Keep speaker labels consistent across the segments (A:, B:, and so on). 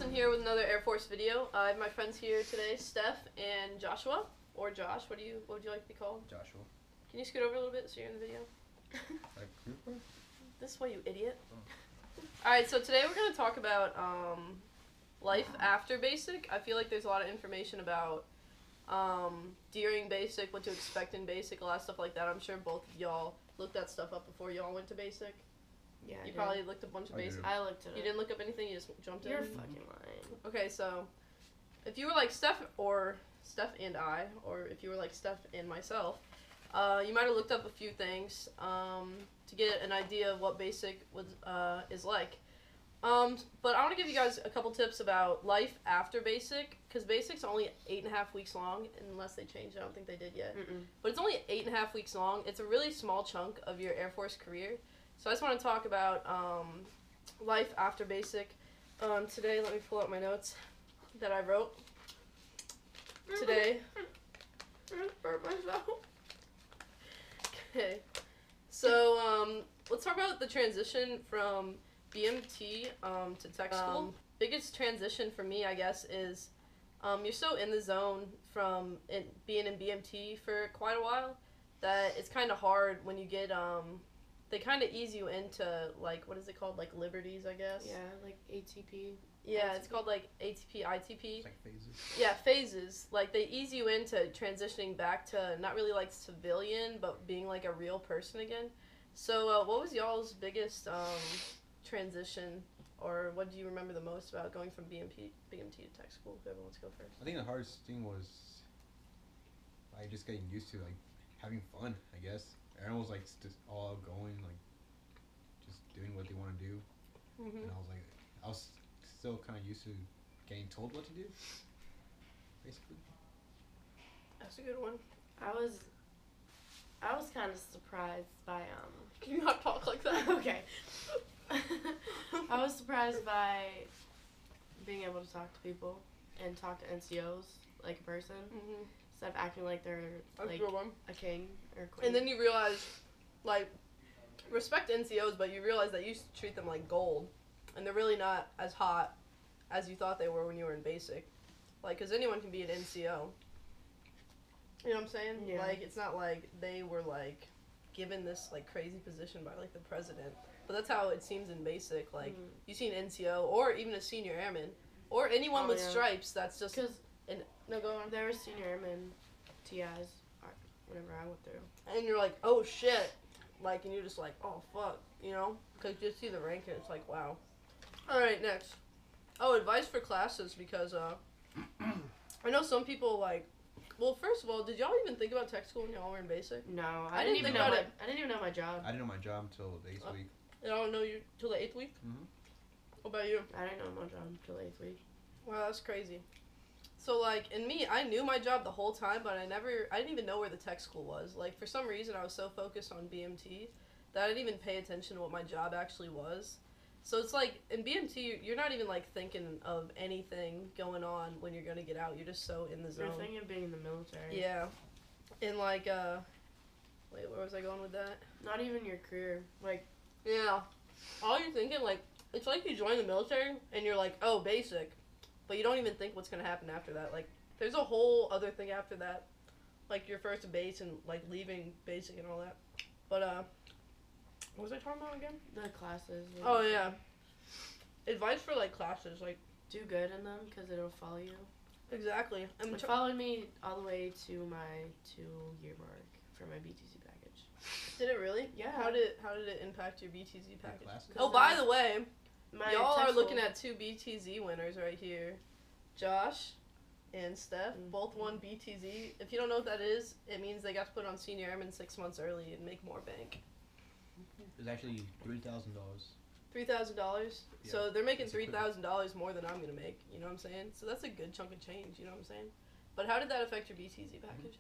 A: Dawson here with another Air Force video. I have my friends here today, Steph and Joshua, or Josh. What would you like to be called?
B: Joshua.
A: Can you scoot over a little bit so you're in the video? This way, you idiot. Oh. Alright, so today we're going to talk about life after basic. I feel like there's a lot of information about during basic, what to expect in basic, a lot of stuff like that. I'm sure both of y'all looked that stuff up before y'all went to basic.
C: Yeah,
A: you probably looked up a bunch of basic.
C: I looked at it.
A: You didn't look up anything, you just jumped in?
C: You're fucking lying.
A: Okay, so if you were like Steph and I, or if you were like Steph and myself, you might have looked up a few things to get an idea of what basic is like. But I want to give you guys a couple tips about life after basic, because basic's only 8.5 weeks long, unless they changed. I don't think they did yet. But it's only 8.5 weeks long. It's a really small chunk of your Air Force career. So I just want to talk about life after basic. Today, let me pull out my notes that I wrote today. Okay, so let's talk about the transition from BMT to tech school. Biggest transition for me, I guess, is you're so in the zone from being in BMT for quite a while that it's kind of hard when you get they kind of ease you into, like, what is it called? Like, liberties, I guess?
C: Yeah, like ATP.
A: Yeah,
C: ITP.
A: It's called, like, ATP, ITP.
B: It's like phases.
A: Yeah, phases. Like, they ease you into transitioning back to not really, like, civilian, but being, like, a real person again. So, what was y'all's biggest transition, or what do you remember the most about going from BMT to tech school? Whoever wants to go first.
B: I think the hardest thing was, like, just getting used to, like, having fun, I guess. Everyone was, like, just all outgoing, like, just doing what they want to do. And I was still kind of used to getting told what to do, basically.
A: That's a good one.
C: I was kind of surprised by
A: Can you not talk like that?
C: Okay. I was surprised by being able to talk to people and talk to NCOs like a person instead of acting like they're like a king or a queen.
A: And then you realize, like, respect NCOs, but you realize that you treat them like gold, and they're really not as hot as you thought they were when you were in basic. Like, because anyone can be an NCO. You know what I'm saying?
C: Yeah.
A: Like, it's not like they were, like, given this, like, crazy position by, like, the president. But that's how it seems in basic. Like, you see an NCO, or even a senior airman, or anyone with stripes that's just... No, go on.
C: There were senior airmen TIs whenever I went through.
A: And you're like, oh, shit. Like, and you're just like, oh, fuck, you know? Because you see the rank, and it's like, wow. All right, next. Oh, advice for classes, because I know some people, like... Well, first of all, did y'all even think about tech school when y'all were in basic?
C: No,
A: I didn't even know
C: I didn't even know my job.
B: I didn't know my job until the 8th week.
A: I don't know you till the 8th week? What about you?
C: I didn't know my job until the 8th week.
A: Wow, that's crazy. So, like, in me, I knew my job the whole time, but I didn't even know where the tech school was. Like, for some reason, I was so focused on BMT that I didn't even pay attention to what my job actually was. So it's like, in BMT, you're not even, like, thinking of anything going on when you're gonna get out. You're just so in the zone.
C: You're thinking of being in the military.
A: Yeah. And, like, wait, where was I going with that?
C: Not even your career. Like,
A: yeah. All you're thinking, like, it's like you join the military, and you're like, oh, basic. But you don't even think what's going to happen after that. Like, there's a whole other thing after that. Like, your first base and, like, leaving basic and all that. But, what was I talking about again?
C: the classes.
A: Oh, yeah. Advice for, like, classes. Like,
C: do good in them because it'll follow you.
A: Exactly.
C: It followed me all the way to my 2-year mark for my BTC package.
A: Did it really?
C: Yeah.
A: How did it impact your BTZ package?
B: Classes?
A: Oh, by the way, y'all are
C: tech
A: looking
C: school-
A: at 2 BTZ winners right here. Josh and Steph both won BTZ. If you don't know what that is, it means they got to put on senior airman 6 months early and make more bank.
B: It's actually $3,000.
A: $3,000.
B: Yeah,
A: So they're making
B: that's a
A: $3,000 more than I'm gonna make. You know what I'm saying? So that's a good chunk of change. You know what I'm saying? But how did that affect your BTZ package?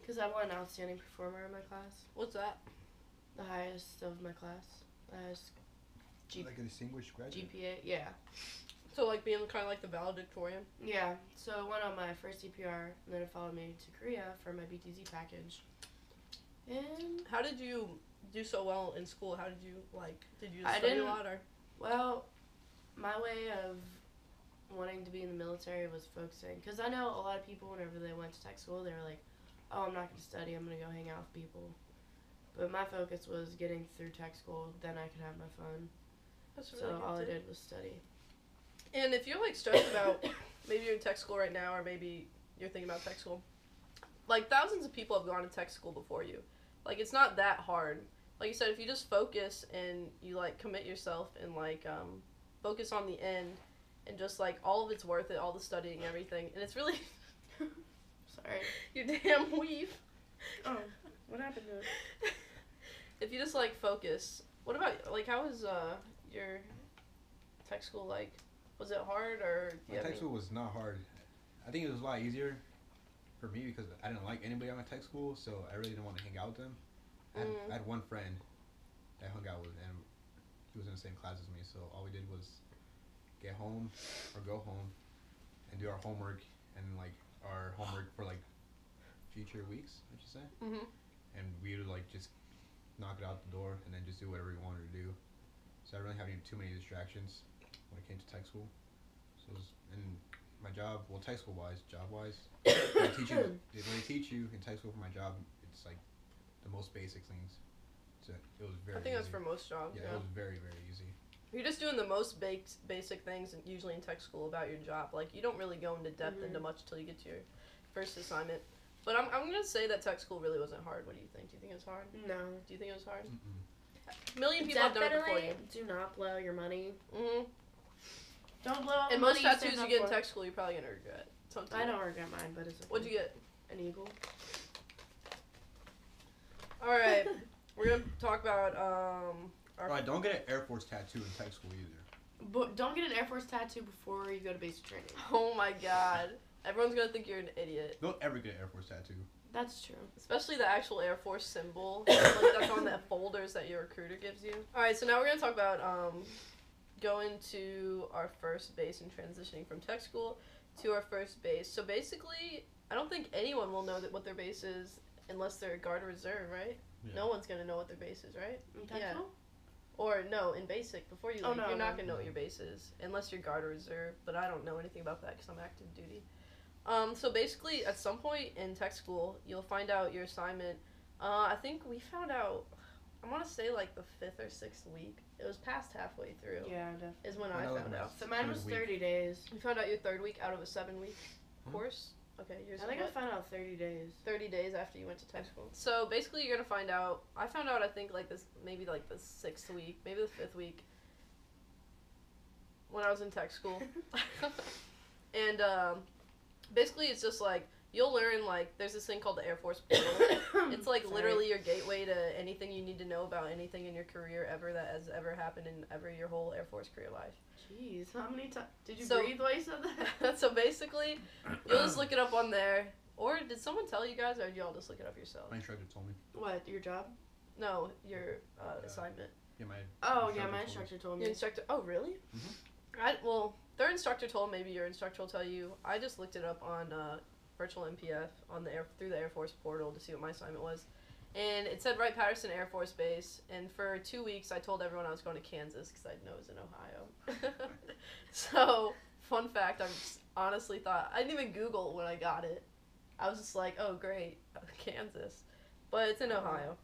C: Because I won outstanding performer in my class.
A: What's that?
C: The highest of my class. The highest
B: Like a distinguished graduate.
C: GPA. Yeah.
A: So like being kind of like the valedictorian.
C: Yeah. So I went on my first CPR, and then it followed me to Korea for my BTZ package. And
A: How did you do so well in school? How did you did you
C: I
A: study a
C: didn't-
A: lot or?
C: well, My way of wanting to be in the military was focusing, because I know a lot of people, whenever they went to tech school, they were like, oh, I'm not going to study, I'm going to go hang out with people. But my focus was getting through tech school, then I could have my fun.
A: That's really
C: so
A: good
C: all I did was study.
A: And if you're like stressed about, maybe you're in tech school right now, or maybe you're thinking about tech school, like thousands of people have gone to tech school before you. Like it's not that hard. Like you said, if you just focus and you like commit yourself and like focus on the end, and just like all of it's worth it, all the studying, everything, and it's really.
C: Sorry.
A: Your damn weave.
C: Oh, what happened to it?
A: If you just like focus, what about like how was your tech school like? Was it hard or?
B: My tech school was not hard. I think it was a lot easier for me because I didn't like anybody at my tech school, so I really didn't want to hang out with them. I had one friend that I hung out with, and he was in the same class as me, so all we did was get home or go home and do our homework and like our homework for like future weeks, I should say. And we would like just knock it out the door and then just do whatever we wanted to do. So I didn't really have too many distractions when it came to tech school. So it was, and my job, well, tech school wise, job wise, when they teach you in tech school for my job, it's like the most basic things. So it was very.
A: I think
B: easy.
A: that's for most jobs.
B: Yeah, it was very easy.
A: You're just doing the most basic things, usually in tech school, about your job. Like you don't really go into depth into much till you get to your first assignment. But I'm gonna say that tech school really wasn't hard. What do you think? Do you think it was hard?
C: No.
A: Do you think it was hard?
B: Mm-mm.
A: A million people have done it before you.
C: Do not blow your money.
A: Mm-hmm.
C: Don't blow all
A: and
C: the
A: most
C: money
A: tattoos you get in tech school, you're probably gonna regret.
C: I don't regret mine, but it's okay.
A: What'd you get?
C: An eagle.
A: All right, we're gonna talk about
B: Alright, don't get an Air Force tattoo in tech school either.
C: But don't get an Air Force tattoo before you go to basic training.
A: Oh my god, everyone's gonna think you're an idiot.
B: Don't ever get an Air Force tattoo.
C: That's true.
A: Especially the actual Air Force symbol, like that's on the folders that your recruiter gives you. All right, so now we're gonna talk about going to our first base and transitioning from tech school to our first base. So basically, I don't think anyone will know what their base is unless they're a guard or reserve, right? Yeah. No one's gonna know what their base is, right?
C: In tech school?
A: Or no, in basic before you leave, you're not gonna know what your base is unless you're guard or reserve. But I don't know anything about that because I'm active duty. So basically, at some point in tech school, you'll find out your assignment. I think we found out. I want to say like the 5th or 6th week. It was past halfway through.
C: Yeah, definitely.
A: Is when I found out.
C: So mine was 30 days.
A: You found out your 3rd week out of a 7-week course. Okay, yours.
C: I think I found out 30 days.
A: 30 days after you went to tech school. So basically, you're gonna find out. I found out. I think like this, maybe like the 6th week, maybe the 5th week. When I was in tech school, and basically, it's just like you'll learn like there's this thing called the Air Force portal. It's like literally your gateway to anything you need to know about anything in your career ever that has ever happened in your whole Air Force career life.
C: Jeez, how many times did you breathe while you said that?
A: So basically, you'll just look it up on there. Or did someone tell you guys, or did y'all just look it up yourself?
B: My instructor told me.
C: What, your job?
A: No, your assignment.
B: Yeah,
C: my instructor told me.
A: Your instructor? Oh, really?
B: Mm-hmm.
A: Well, their instructor told. Maybe your instructor will tell you. I just looked it up on virtual MPF on through the Air Force portal to see what my assignment was, and it said Wright-Patterson Air Force Base. And for 2 weeks, I told everyone I was going to Kansas because I know it was in Ohio. So, fun fact, I honestly thought I didn't even Google when I got it. I was just like, oh great, Kansas, but it's in Ohio.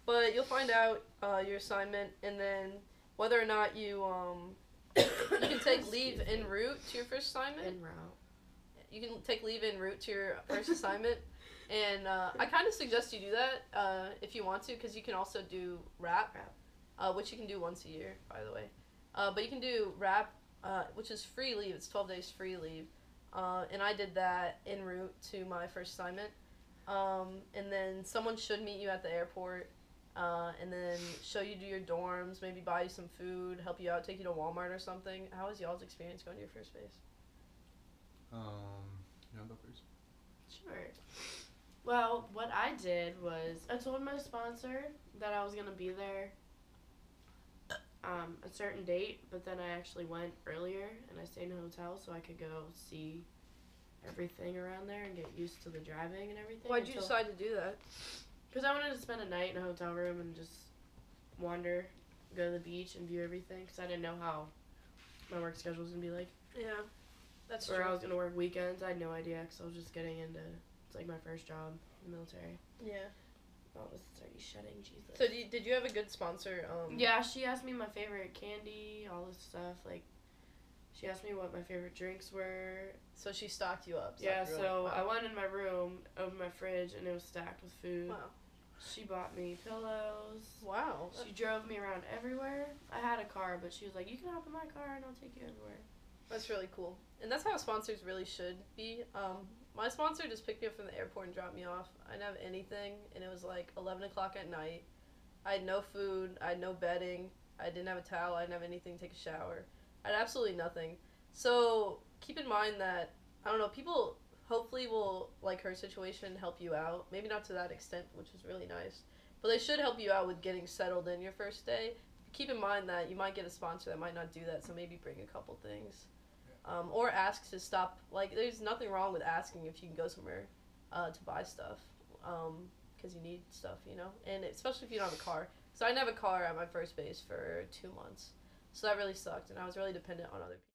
A: But you'll find out your assignment, and then whether or not you you can take leave en route to your first assignment.
C: En route.
A: You can take leave en route to your first assignment, and I kind of suggest you do that if you want to, because you can also do RAP, which you can do once a year, by the way. But you can do RAP, which is free leave. It's 12 days free leave, and I did that en route to my first assignment. And then someone should meet you at the airport, and then show you to your dorms, maybe buy you some food, help you out, take you to Walmart or something. How was y'all's experience going to your first base?
B: You want to go first?
C: Sure. Well, what I did was I told my sponsor that I was going to be there a certain date, but then I actually went earlier and I stayed in a hotel so I could go see everything around there and get used to the driving and everything.
A: Why'd you decide to do that?
C: Because I wanted to spend a night in a hotel room and just wander, go to the beach and view everything, because I didn't know how my work schedule was gonna be like.
A: Yeah, that's
C: true.
A: true.
C: Or I was gonna work weekends. I had no idea because I was just getting into. It's like my first job in the military.
A: Yeah.
C: Oh, this is already shedding. Jesus.
A: So did you have a good sponsor?
C: Yeah, she asked me my favorite candy, all this stuff. Like, she asked me what my favorite drinks were.
A: So she stocked you up.
C: Yeah. So wow. I went in my room, opened my fridge, and it was stacked with food.
A: Wow.
C: She bought me pillows.
A: Wow.
C: She drove me around everywhere. I had a car, but she was like, "You can hop in my car, and I'll take you everywhere."
A: That's really cool. And that's how sponsors really should be. My sponsor just picked me up from the airport and dropped me off. I didn't have anything, and it was like 11 o'clock at night. I had no food. I had no bedding. I didn't have a towel. I didn't have anything to take a shower. I had absolutely nothing. So keep in mind that, I don't know, people hopefully will, like her situation, help you out. Maybe not to that extent, which is really nice. But they should help you out with getting settled in your first day. Keep in mind that you might get a sponsor that might not do that, so maybe bring a couple things. Or ask to stop. Like, there's nothing wrong with asking if you can go somewhere to buy stuff. Because you need stuff, you know? And especially if you don't have a car. So I didn't have a car at my first base for 2 months. So that really sucked, and I was really dependent on other people.